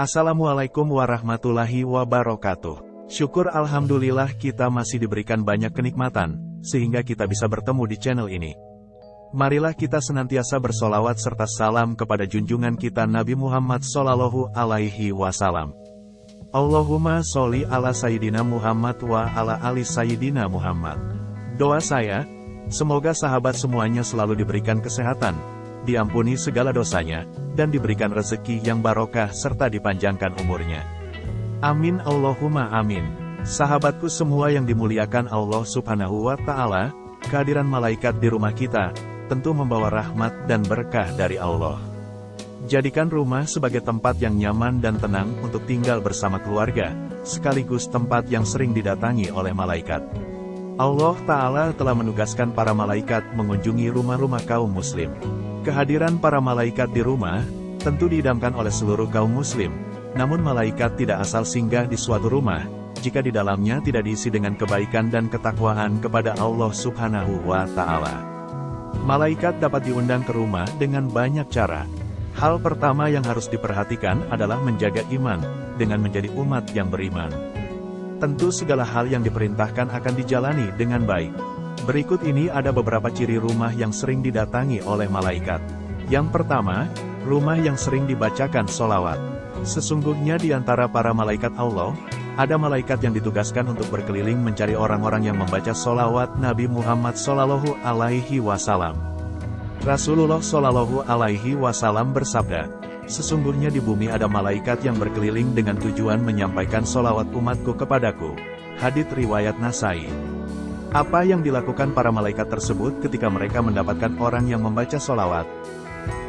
Assalamualaikum warahmatullahi wabarakatuh. Syukur alhamdulillah kita masih diberikan banyak kenikmatan, sehingga kita bisa bertemu di channel ini. Marilah kita senantiasa bersolawat serta salam kepada junjungan kita Nabi Muhammad Sallallahu Alaihi Wasallam. Allahumma sholli ala Sayyidina Muhammad wa ala ali Sayyidina Muhammad. Doa saya, semoga sahabat semuanya selalu diberikan kesehatan, diampuni segala dosanya, dan diberikan rezeki yang barokah serta dipanjangkan umurnya. Amin Allahumma amin. Sahabatku semua yang dimuliakan Allah Subhanahu wa Ta'ala, kehadiran malaikat di rumah kita tentu membawa rahmat dan berkah dari Allah. Jadikan rumah sebagai tempat yang nyaman dan tenang untuk tinggal bersama keluarga, sekaligus tempat yang sering didatangi oleh malaikat. Allah Ta'ala telah menugaskan para malaikat mengunjungi rumah-rumah kaum muslim. Kehadiran para malaikat di rumah tentu diidamkan oleh seluruh kaum muslim. Namun malaikat tidak asal singgah di suatu rumah jika di dalamnya tidak diisi dengan kebaikan dan ketakwaan kepada Allah Subhanahu wa Ta'ala. Malaikat dapat diundang ke rumah dengan banyak cara. Hal pertama yang harus diperhatikan adalah menjaga iman dengan menjadi umat yang beriman. Tentu segala hal yang diperintahkan akan dijalani dengan baik. Berikut ini ada beberapa ciri rumah yang sering didatangi oleh malaikat. Yang pertama, rumah yang sering dibacakan sholawat. Sesungguhnya di antara para malaikat Allah, ada malaikat yang ditugaskan untuk berkeliling mencari orang-orang yang membaca sholawat Nabi Muhammad Sallallahu Alaihi Wasallam. Rasulullah Sallallahu Alaihi Wasallam bersabda, sesungguhnya di bumi ada malaikat yang berkeliling dengan tujuan menyampaikan sholawat umatku kepadaku. Hadits riwayat Nasai. Apa yang dilakukan para malaikat tersebut ketika mereka mendapatkan orang yang membaca sholawat?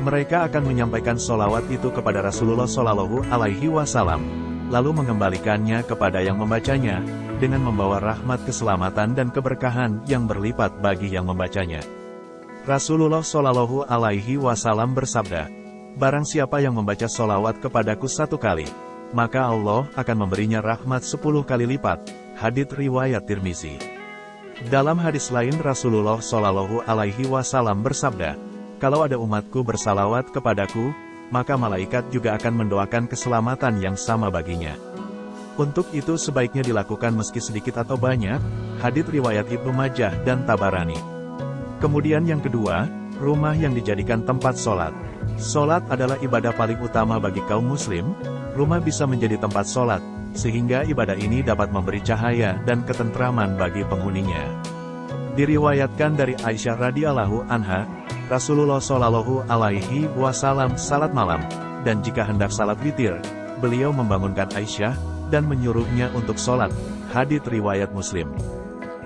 Mereka akan menyampaikan sholawat itu kepada Rasulullah Shallallahu Alaihi Wasallam, lalu mengembalikannya kepada yang membacanya, dengan membawa rahmat keselamatan dan keberkahan yang berlipat bagi yang membacanya. Rasulullah Shallallahu Alaihi Wasallam bersabda, barang siapa yang membaca sholawat kepadaku 1 kali, maka Allah akan memberinya rahmat 10 kali lipat. Hadits riwayat Tirmizi. Dalam hadis lain Rasulullah Shallallahu Alaihi Wasallam bersabda, kalau ada umatku bersalawat kepadaku, maka malaikat juga akan mendoakan keselamatan yang sama baginya. Untuk itu sebaiknya dilakukan meski sedikit atau banyak. Hadits riwayat Ibnu Majah dan Tabarani. Kemudian yang kedua, rumah yang dijadikan tempat sholat. Sholat adalah ibadah paling utama bagi kaum muslim. Rumah bisa menjadi tempat sholat, sehingga ibadah ini dapat memberi cahaya dan ketentraman bagi penghuninya. Diriwayatkan dari Aisyah radhiyallahu anha, Rasulullah Shallallahu Alaihi Wasallam salat malam, dan jika hendak salat witir, beliau membangunkan Aisyah dan menyuruhnya untuk sholat. Hadits riwayat Muslim.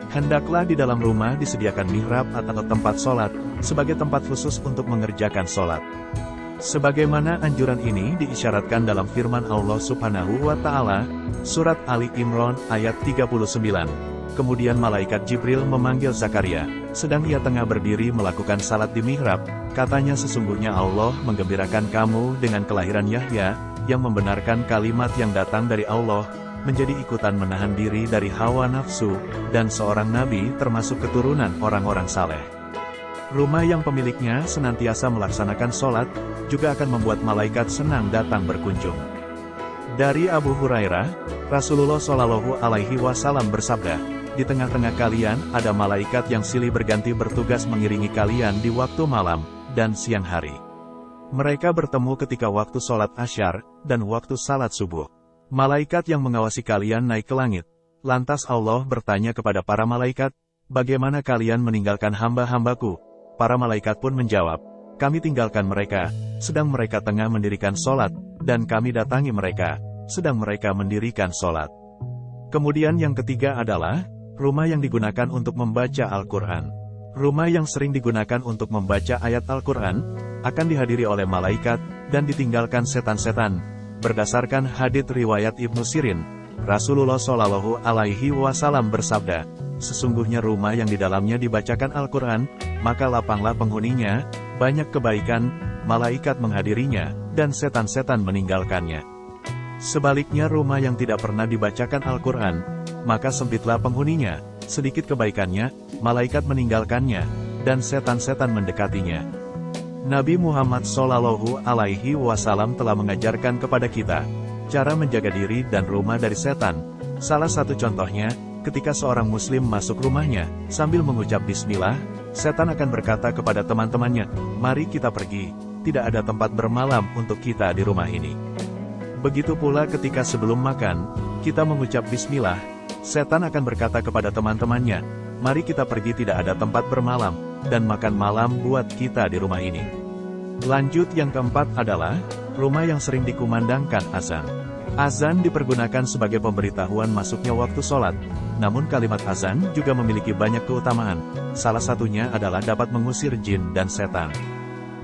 Hendaklah di dalam rumah disediakan mihrab atau tempat sholat, sebagai tempat khusus untuk mengerjakan sholat. Sebagaimana anjuran ini diisyaratkan dalam firman Allah Subhanahu wa Ta'ala, Surat Ali Imran ayat 39. Kemudian malaikat Jibril memanggil Zakaria, sedang ia tengah berdiri melakukan salat di mihrab. Katanya, sesungguhnya Allah menggembirakan kamu dengan kelahiran Yahya, yang membenarkan kalimat yang datang dari Allah, menjadi ikutan menahan diri dari hawa nafsu, dan seorang nabi termasuk keturunan orang-orang saleh. Rumah yang pemiliknya senantiasa melaksanakan sholat, juga akan membuat malaikat senang datang berkunjung. Dari Abu Hurairah, Rasulullah Shallallahu Alaihi Wasallam bersabda, di tengah-tengah kalian ada malaikat yang silih berganti bertugas mengiringi kalian di waktu malam dan siang hari. Mereka bertemu ketika waktu sholat asyar dan waktu salat subuh. Malaikat yang mengawasi kalian naik ke langit. Lantas Allah bertanya kepada para malaikat, bagaimana kalian meninggalkan hamba-hambaku? Para malaikat pun menjawab, kami tinggalkan mereka, sedang mereka tengah mendirikan sholat, dan kami datangi mereka, sedang mereka mendirikan sholat. Kemudian yang ketiga adalah, rumah yang digunakan untuk membaca Al-Quran. Rumah yang sering digunakan untuk membaca ayat Al-Quran, akan dihadiri oleh malaikat, dan ditinggalkan setan-setan. Berdasarkan hadits riwayat Ibnu Sirin, Rasulullah Shallallahu Alaihi Wasallam bersabda, sesungguhnya rumah yang di dalamnya dibacakan Al-Quran, maka lapanglah penghuninya, banyak kebaikan, malaikat menghadirinya, dan setan-setan meninggalkannya. Sebaliknya rumah yang tidak pernah dibacakan Al-Quran, maka sempitlah penghuninya, sedikit kebaikannya, malaikat meninggalkannya, dan setan-setan mendekatinya. Nabi Muhammad Sallallahu Alaihi Wasallam telah mengajarkan kepada kita, Cara menjaga diri dan rumah dari setan. Salah satu contohnya, ketika seorang muslim masuk rumahnya, sambil mengucap bismillah, setan akan berkata kepada teman-temannya, "Mari kita pergi, tidak ada tempat bermalam untuk kita di rumah ini." Begitu pula ketika sebelum makan, kita mengucap bismillah, setan akan berkata kepada teman-temannya, "Mari kita pergi, tidak ada tempat bermalam, dan makan malam buat kita di rumah ini." Lanjut, yang keempat adalah, rumah yang sering dikumandangkan azan. Azan dipergunakan sebagai pemberitahuan masuknya waktu sholat, namun kalimat azan juga memiliki banyak keutamaan. Salah satunya adalah dapat mengusir jin dan setan.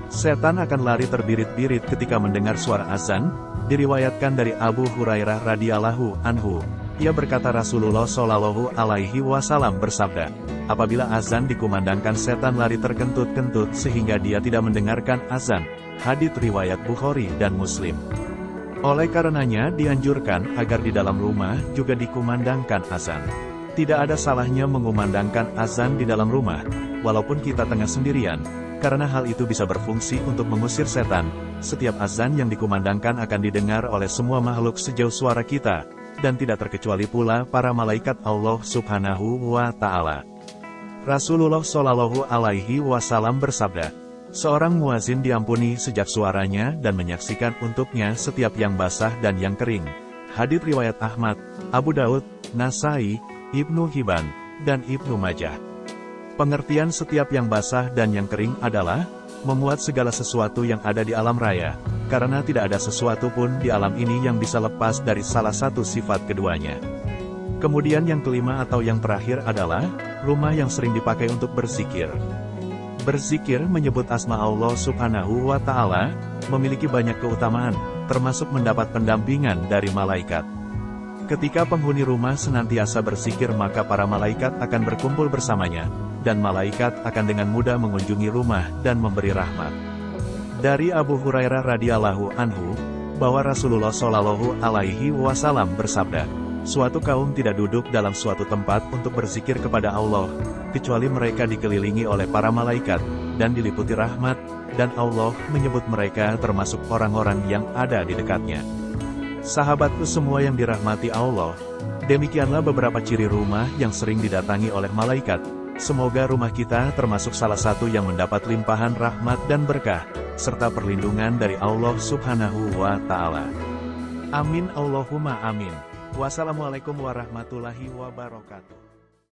Setan akan lari terbirit-birit ketika mendengar suara azan. Diriwayatkan dari Abu Hurairah radhiyallahu anhu, ia berkata Rasulullah shallallahu alaihi wasallam bersabda, apabila azan dikumandangkan setan lari terkentut-kentut sehingga dia tidak mendengarkan azan. Hadits riwayat Bukhari dan Muslim. Oleh karenanya dianjurkan agar di dalam rumah juga dikumandangkan azan. Tidak ada salahnya mengumandangkan azan di dalam rumah, walaupun kita tengah sendirian, karena hal itu bisa berfungsi untuk mengusir setan. Setiap azan yang dikumandangkan akan didengar oleh semua makhluk sejauh suara kita, dan tidak terkecuali pula para malaikat Allah Subhanahu wa Ta'ala. Rasulullah Shallallahu alaihi wasallam bersabda, seorang muazin diampuni sejak suaranya dan menyaksikan untuknya setiap yang basah dan yang kering. Hadits riwayat Ahmad, Abu Daud, Nasai, Ibnu Hibban, dan Ibnu Majah. Pengertian setiap yang basah dan yang kering adalah memuat segala sesuatu yang ada di alam raya, karena tidak ada sesuatu pun di alam ini yang bisa lepas dari salah satu sifat keduanya. Kemudian yang kelima atau yang terakhir adalah rumah yang sering dipakai untuk berzikir. Berzikir menyebut asma Allah Subhanahu wa Ta'ala, memiliki banyak keutamaan, termasuk mendapat pendampingan dari malaikat. Ketika penghuni rumah senantiasa berzikir, maka para malaikat akan berkumpul bersamanya, dan malaikat akan dengan mudah mengunjungi rumah dan memberi rahmat. Dari Abu Hurairah radhiyallahu anhu, bahwa Rasulullah Shallallahu alaihi wasallam bersabda, suatu kaum tidak duduk dalam suatu tempat untuk berzikir kepada Allah, kecuali mereka dikelilingi oleh para malaikat, dan diliputi rahmat, dan Allah menyebut mereka termasuk orang-orang yang ada di dekatnya. Sahabatku semua yang dirahmati Allah, demikianlah beberapa ciri rumah yang sering didatangi oleh malaikat. Semoga rumah kita termasuk salah satu yang mendapat limpahan rahmat dan berkah, serta perlindungan dari Allah Subhanahu wa Ta'ala. Amin Allahumma amin. Wassalamualaikum warahmatullahi wabarakatuh.